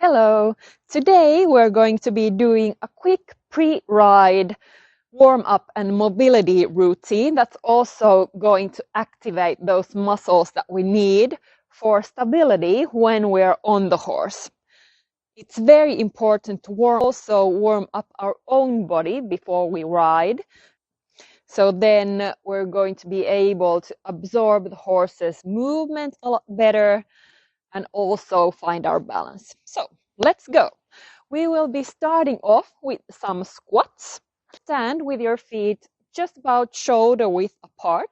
Hello! Today we're going to be doing a quick pre-ride warm-up and mobility routine that's also going to activate those muscles that we need for stability when we're on the horse. It's very important to also warm up our own body before we ride. So then we're going to be able to absorb the horse's movement a lot better and also find our balance. So let's go. We will be starting off with some squats. Stand with your feet just about shoulder width apart,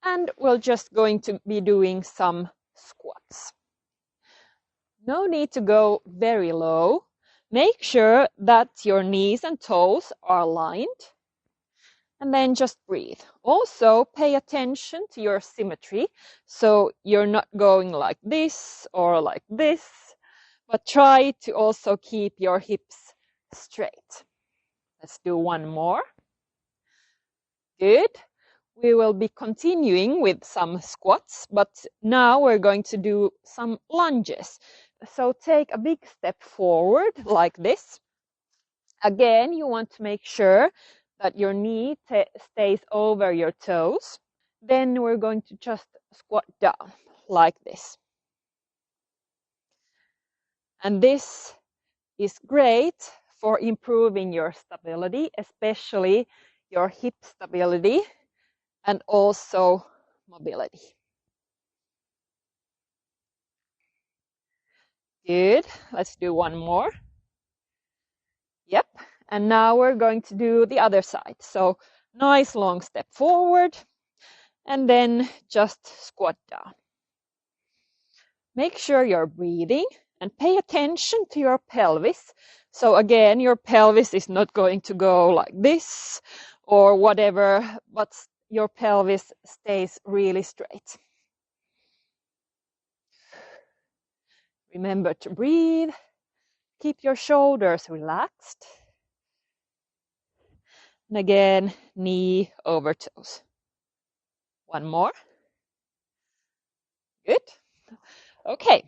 and we're just going to be doing some squats. No need to go very low. Make sure that your knees and toes are aligned, and then just breathe. Also pay attention to your symmetry, so you're not going like this or like this, but try to also keep your hips straight. Let's do one more. Good. We will be continuing with some squats, but now we're going to do some lunges. So take a big step forward like this. Again, you want to make sure that your knee stays over your toes. Then we're going to just squat down like this. And this is great for improving your stability, especially your hip stability and also mobility. Good. Let's do one more. Yep. And now we're going to do the other side. So nice long step forward and then just squat down. Make sure you're breathing and pay attention to your pelvis. So again, your pelvis is not going to go like this or whatever, but your pelvis stays really straight. Remember to breathe. Keep your shoulders relaxed. And again, knee over toes. One more. Good. Okay.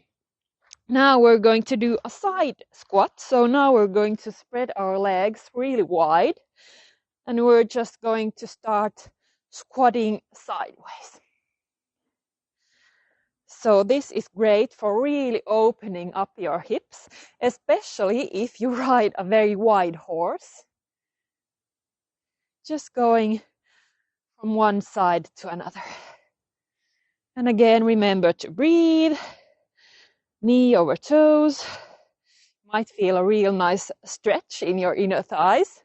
Now we're going to do a side squat. So now we're going to spread our legs really wide. And we're just going to start squatting sideways. So this is great for really opening up your hips, especially if you ride a very wide horse. Just going from one side to another. And again, remember to breathe. Knee over toes. You might feel a real nice stretch in your inner thighs.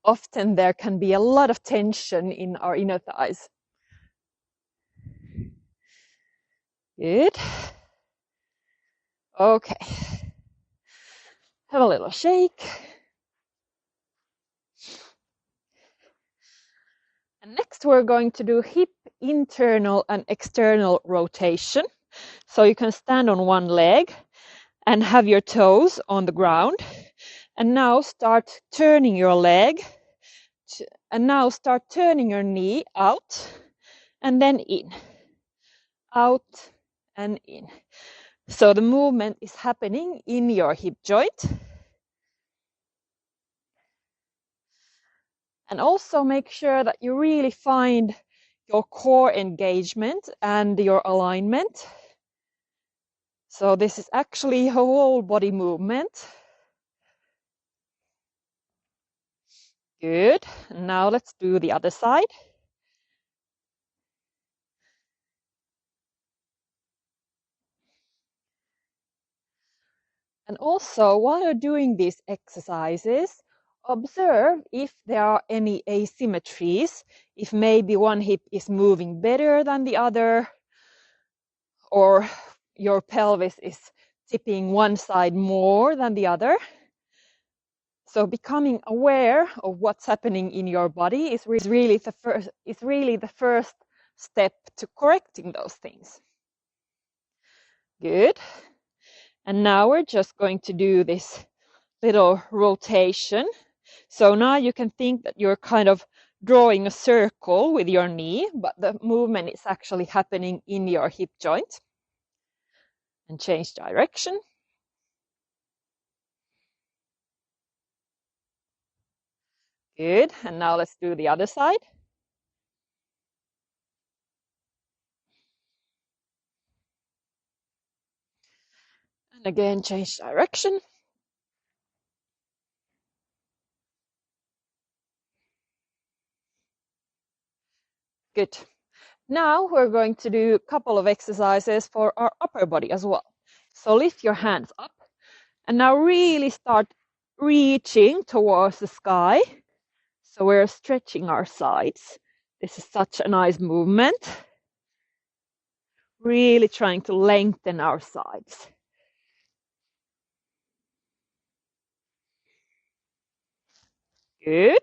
Often there can be a lot of tension in our inner thighs. Good. Okay. Have a little shake. And next we're going to do hip internal and external rotation. So you can stand on one leg and have your toes on the ground. And now start turning your leg. And now start turning your knee out and then in. Out and in. So the movement is happening in your hip joint. And also make sure that you really find your core engagement and your alignment. So this is actually a whole body movement. Good. Now let's do the other side. And also, while you're doing these exercises, observe if there are any asymmetries, if maybe one hip is moving better than the other, or your pelvis is tipping one side more than the other. So becoming aware of what's happening in your body is really the first step to correcting those things. Good. And now we're just going to do this little rotation. So now you can think that you're kind of drawing a circle with your knee, but the movement is actually happening in your hip joint. And change direction. Good. And now let's do the other side. And again, change direction. Good. Now we're going to do a couple of exercises for our upper body as well. So lift your hands up and now really start reaching towards the sky. So we're stretching our sides. This is such a nice movement. Really trying to lengthen our sides. Good.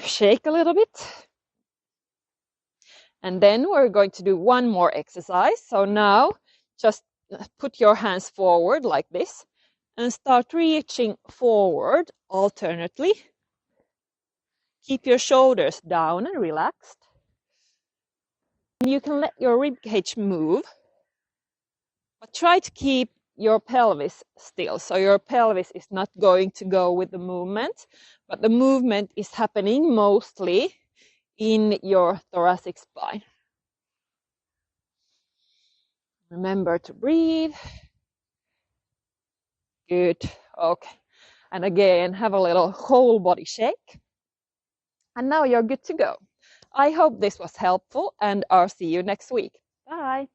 Shake a little bit. And then we're going to do one more exercise. So now just put your hands forward like this and start reaching forward alternately. Keep your shoulders down and relaxed. You can let your rib cage move, but try to keep your pelvis still. So your pelvis is not going to go with the movement, but the movement is happening mostly in your thoracic spine. Remember to breathe. Good. Okay. And again, have a little whole body shake. And now you're good to go. I hope this was helpful and I'll see you next week. Bye.